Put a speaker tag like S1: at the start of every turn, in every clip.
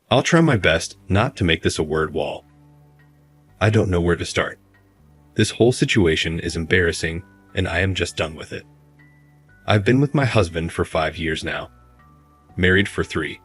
S1: I'll try my best not to make this a word wall. I don't know where to start. This whole situation is embarrassing, and I am just done with it. I've been with my husband for 5 years now. Married for 3.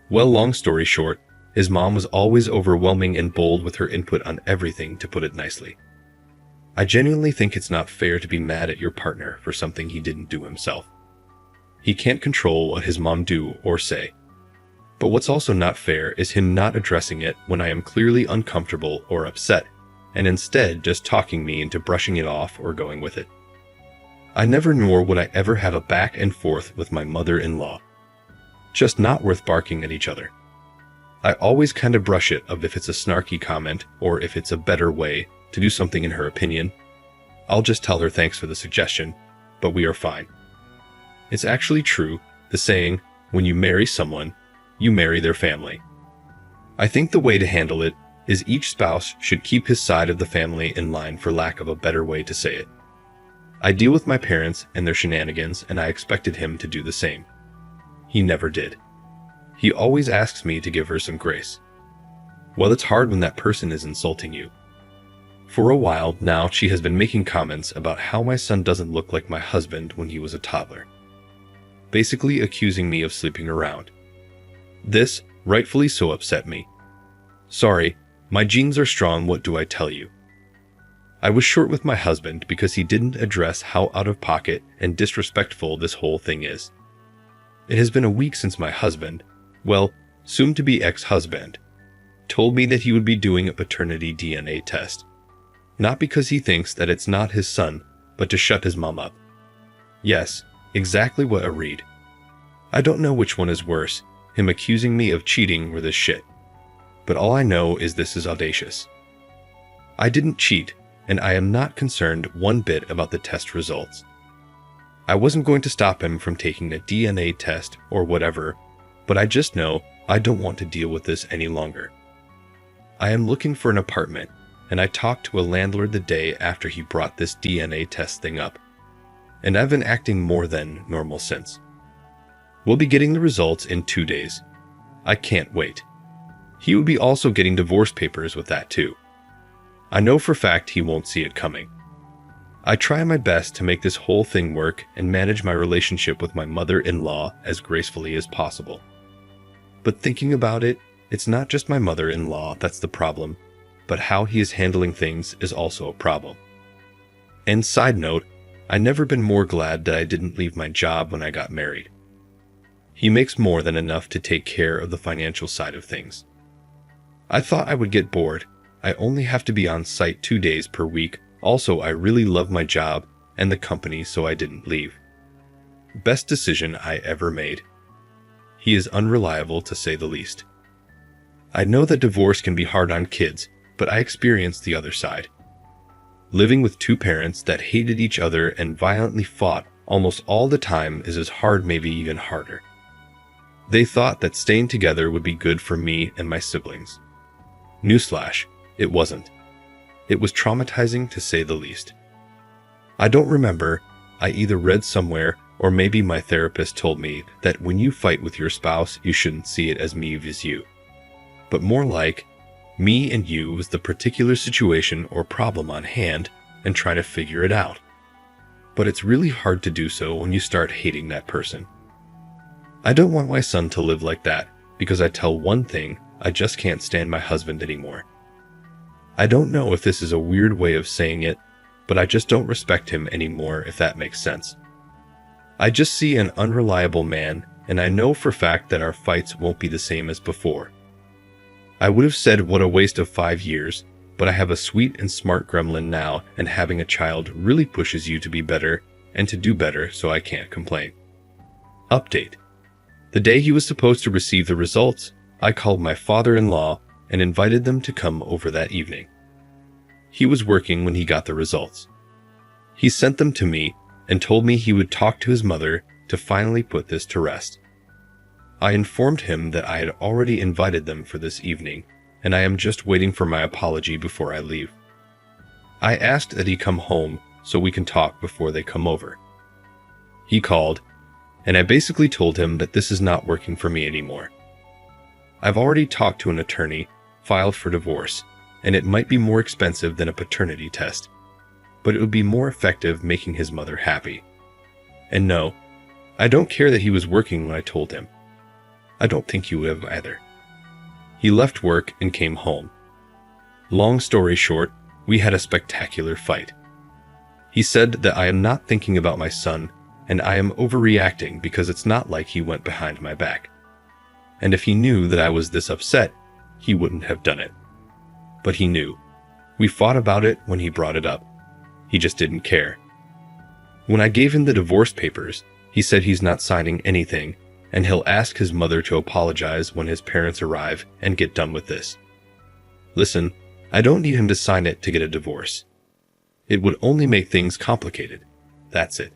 S1: Well, long story short, his mom was always overwhelming and bold with her input on everything, to put it nicely. I genuinely think it's not fair to be mad at your partner for something he didn't do himself. He can't control what his mom do or say. But what's also not fair is him not addressing it when I am clearly uncomfortable or upset, and instead just talking me into brushing it off or going with it. I never nor would I ever have a back and forth with my mother-in-law. Just not worth barking at each other. I always kind of brush it of if it's a snarky comment or if it's a better way to do something in her opinion. I'll just tell her thanks for the suggestion, but we are fine. It's actually true, the saying, when you marry someone, you marry their family. I think the way to handle it is each spouse should keep his side of the family in line, for lack of a better way to say it. I deal with my parents and their shenanigans, and I expected him to do the same. He never did. He always asks me to give her some grace. Well, it's hard when that person is insulting you. For a while now, she has been making comments about how my son doesn't look like my husband when he was a toddler. Basically accusing me of sleeping around. This, rightfully so, upset me. Sorry, my genes are strong, what do I tell you? I was short with my husband because he didn't address how out of pocket and disrespectful this whole thing is. It has been a week since my husband, well, soon-to-be ex-husband, told me that he would be doing a paternity DNA test. Not because he thinks that it's not his son, but to shut his mom up. Yes, exactly what I read. I don't know which one is worse, him accusing me of cheating or this shit. But all I know is this is audacious. I didn't cheat, and I am not concerned one bit about the test results. I wasn't going to stop him from taking a DNA test or whatever, but I just know I don't want to deal with this any longer. I am looking for an apartment, and I talked to a landlord the day after he brought this DNA test thing up. And I've been acting more than normal since. We'll be getting the results in 2 days. I can't wait. He would be also getting divorce papers with that too. I know for a fact he won't see it coming. I try my best to make this whole thing work and manage my relationship with my mother-in-law as gracefully as possible. But thinking about it, it's not just my mother-in-law that's the problem, but how he is handling things is also a problem. And side note, I've never been more glad that I didn't leave my job when I got married. He makes more than enough to take care of the financial side of things. I thought I would get bored. I only have to be on site 2 days per week. Also, I really love my job and the company, so I didn't leave. Best decision I ever made. He is unreliable, to say the least. I know that divorce can be hard on kids, but I experienced the other side. Living with 2 parents that hated each other and violently fought almost all the time is as hard, maybe even harder. They thought that staying together would be good for me and my siblings. Newsflash, it wasn't. It was traumatizing, to say the least. I don't remember, I either read somewhere or maybe my therapist told me that when you fight with your spouse, you shouldn't see it as me vs you. But more like, me and you was the particular situation or problem on hand and try to figure it out. But it's really hard to do so when you start hating that person. I don't want my son to live like that because I tell one thing, I just can't stand my husband anymore. I don't know if this is a weird way of saying it, but I just don't respect him anymore, if that makes sense. I just see an unreliable man, and I know for a fact that our fights won't be the same as before. I would have said what a waste of 5 years, but I have a sweet and smart gremlin now, and having a child really pushes you to be better and to do better, so I can't complain. Update. The day he was supposed to receive the results, I called my father-in-law and invited them to come over that evening. He was working when he got the results. He sent them to me and told me he would talk to his mother to finally put this to rest. I informed him that I had already invited them for this evening, and I am just waiting for my apology before I leave. I asked that he come home so we can talk before they come over. He called, and I basically told him that this is not working for me anymore. I've already talked to an attorney, filed for divorce, and it might be more expensive than a paternity test, but it would be more effective making his mother happy. And no, I don't care that he was working when I told him. I don't think he would have either. He left work and came home. Long story short, we had a spectacular fight. He said that I am not thinking about my son, and I am overreacting because it's not like he went behind my back. And if he knew that I was this upset, he wouldn't have done it. But he knew. We fought about it when he brought it up. He just didn't care. When I gave him the divorce papers, he said he's not signing anything, and he'll ask his mother to apologize when his parents arrive and get done with this. Listen, I don't need him to sign it to get a divorce. It would only make things complicated. That's it.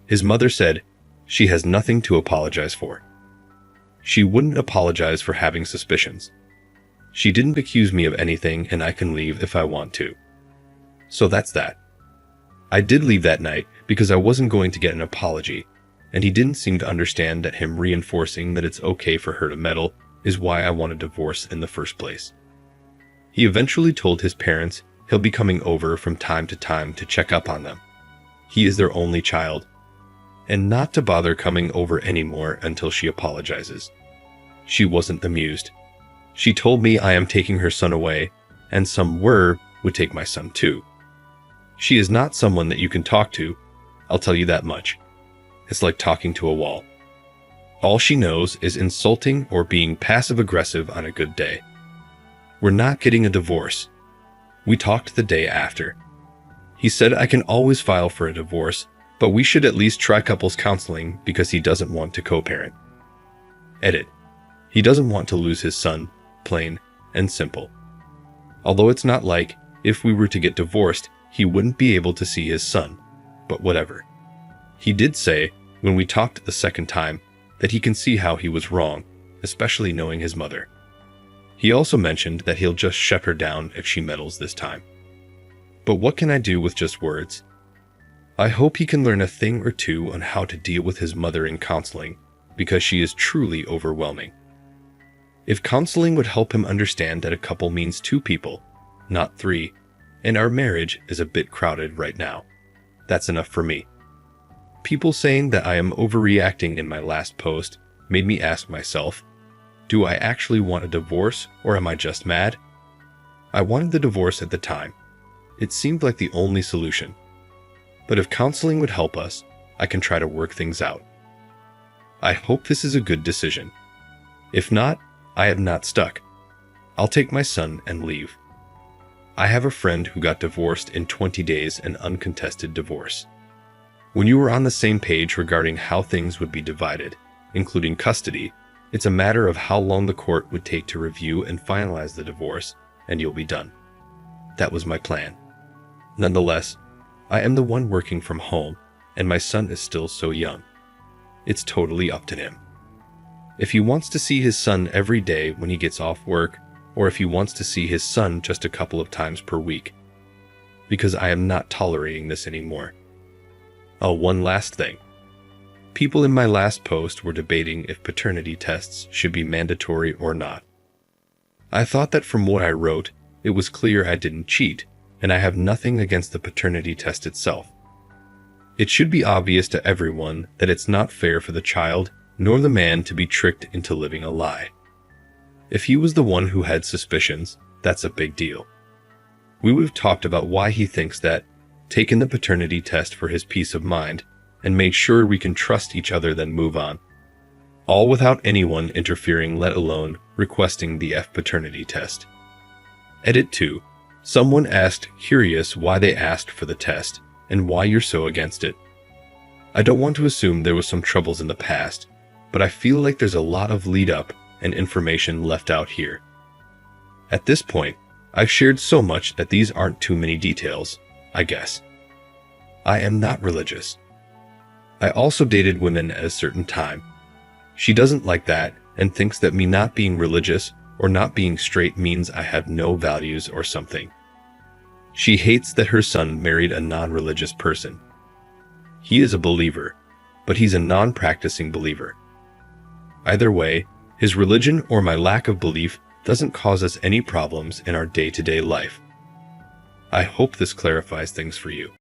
S1: His mother said she has nothing to apologize for. She wouldn't apologize for having suspicions. She didn't accuse me of anything, and I can leave if I want to. So that's that. I did leave that night because I wasn't going to get an apology, and he didn't seem to understand that him reinforcing that it's okay for her to meddle is why I want a divorce in the first place. He eventually told his parents he'll be coming over from time to time to check up on them. He is their only child, and not to bother coming over anymore until she apologizes. She wasn't amused. She told me I am taking her son away, and some would take my son too. She is not someone that you can talk to, I'll tell you that much. It's like talking to a wall. All she knows is insulting or being passive-aggressive on a good day. We're not getting a divorce. We talked the day after. He said I can always file for a divorce, but we should at least try couples counseling because he doesn't want to co-parent. Edit. He doesn't want to lose his son, plain and simple. Although it's not like, if we were to get divorced, he wouldn't be able to see his son, but whatever. He did say, when we talked the second time, that he can see how he was wrong, especially knowing his mother. He also mentioned that he'll just shut her down if she meddles this time. But what can I do with just words? I hope he can learn a thing or two on how to deal with his mother in counseling, because she is truly overwhelming. If counseling would help him understand that a couple means two people, not three, and our marriage is a bit crowded right now, that's enough for me. People saying that I am overreacting in my last post made me ask myself, do I actually want a divorce, or am I just mad? I wanted the divorce at the time. It seemed like the only solution. But if counseling would help us, I can try to work things out. I hope this is a good decision. If not, I am not stuck. I'll take my son and leave. I have a friend who got divorced in 20 days, an uncontested divorce. When you were on the same page regarding how things would be divided, including custody, it's a matter of how long the court would take to review and finalize the divorce, and you'll be done. That was my plan. Nonetheless, I am the one working from home, and my son is still so young. It's totally up to him. If he wants to see his son every day when he gets off work, or if he wants to see his son just a couple of times per week. Because I am not tolerating this anymore. Oh, one last thing. People in my last post were debating if paternity tests should be mandatory or not. I thought that from what I wrote, it was clear I didn't cheat, and I have nothing against the paternity test itself. It should be obvious to everyone that it's not fair for the child nor the man to be tricked into living a lie. If he was the one who had suspicions, that's a big deal. We would have talked about why he thinks that, taken the paternity test for his peace of mind, and made sure we can trust each other then move on. All without anyone interfering, let alone requesting the paternity test. Edit 2. Someone asked, curious why they asked for the test, and why you're so against it. I don't want to assume there was some troubles in the past, but I feel like there's a lot of lead up and information left out here. At this point, I've shared so much that these aren't too many details, I guess. I am not religious. I also dated women at a certain time. She doesn't like that and thinks that me not being religious or not being straight means I have no values or something. She hates that her son married a non-religious person. He is a believer, but he's a non-practicing believer. Either way, His religion or my lack of belief doesn't cause us any problems in our day-to-day life. I hope this clarifies things for you.